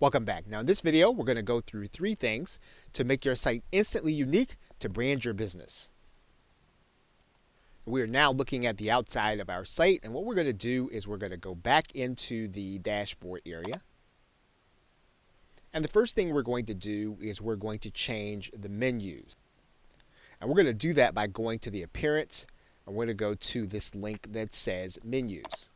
Welcome back. Now in this video, we're going to go through 3 things to make your site instantly unique to brand your business. We are now looking at the outside of our site, and what we're going to do is we're going to go back into the dashboard area. And the first thing we're going to do is we're going to change the menus. And we're going to do that by going to the appearance, and we're going to go to this link that says menus.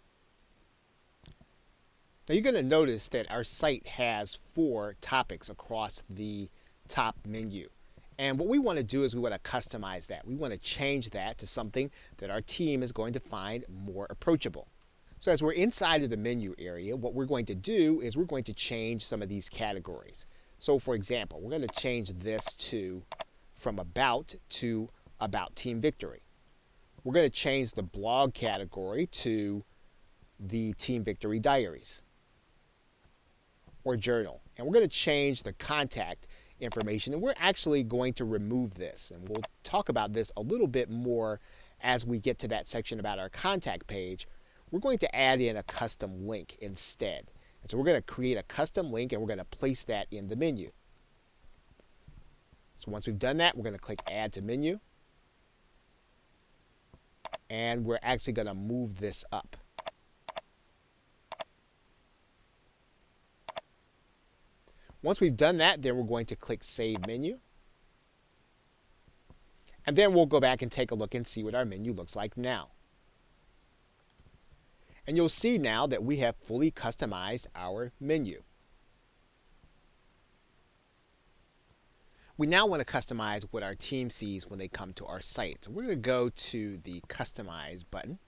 Now you're going to notice that our site has 4 topics across the top menu. And what we want to do is we want to customize that. We want to change that to something that our team is going to find more approachable. So as we're inside of the menu area, what we're going to do is we're going to change some of these categories. So for example, we're going to change this to from about to about Team Victory. We're going to change the blog category to the Team Victory Diaries or journal. And we're going to change the contact information, and we're actually going to remove this, and we'll talk about this a little bit more as we get to that section about our contact page. We're going to add in a custom link instead. And so we're going to create a custom link, and we're going to place that in the menu. So once we've done that, we're going to click add to menu, and we're actually going to move this up. Once we've done that, then we're going to click Save Menu. And then we'll go back and take a look and see what our menu looks like now. And you'll see now that we have fully customized our menu. We now want to customize what our team sees when they come to our site. So we're going to go to the Customize button.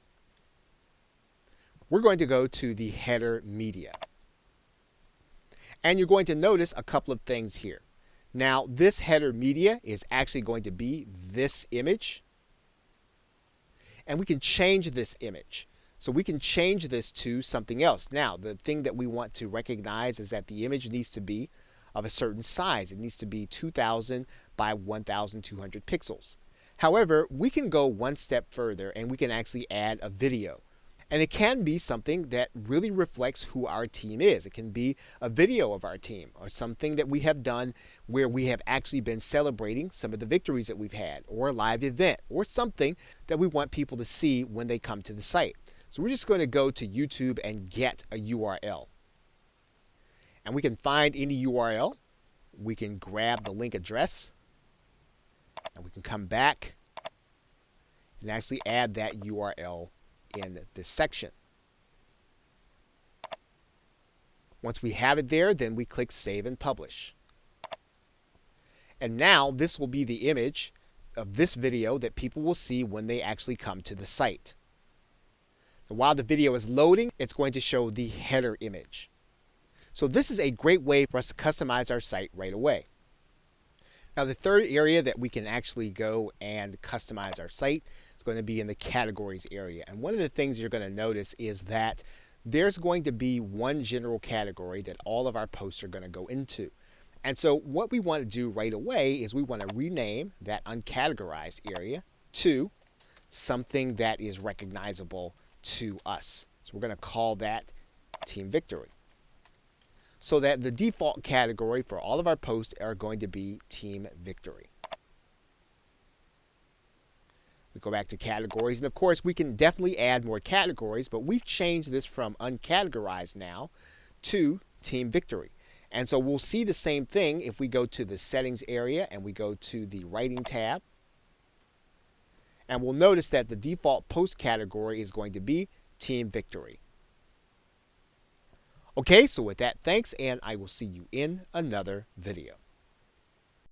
We're going to go to the Header Media. And you're going to notice a couple of things here. Now, this header media is actually going to be this image. And we can change this image. So we can change this to something else. Now, the thing that we want to recognize is that the image needs to be of a certain size. It needs to be 2000 by 1200 pixels. However, we can go one step further and we can actually add a video. And it can be something that really reflects who our team is. It can be a video of our team or something that we have done where we have actually been celebrating some of the victories that we've had, or a live event, or something that we want people to see when they come to the site. So we're just going to go to YouTube and get a URL. And we can find any URL. We can grab the link address, and we can come back and actually add that URL in this section. Once we have it there, then we click Save and Publish. And now this will be the image of this video that people will see when they actually come to the site. So while the video is loading, it's going to show the header image. So this is a great way for us to customize our site right away. Now the third area that we can actually go and customize our site is going to be in the categories area. And one of the things you're going to notice is that there's going to be one general category that all of our posts are going to go into. And so what we want to do right away is we want to rename that uncategorized area to something that is recognizable to us. So we're going to call that Team Victory, so that the default category for all of our posts are going to be Team Victory. We go back to categories, and of course we can definitely add more categories, but we've changed this from uncategorized now to Team Victory. And so we'll see the same thing if we go to the settings area and we go to the writing tab. And we'll notice that the default post category is going to be Team Victory. Okay, so with that, thanks, and I will see you in another video.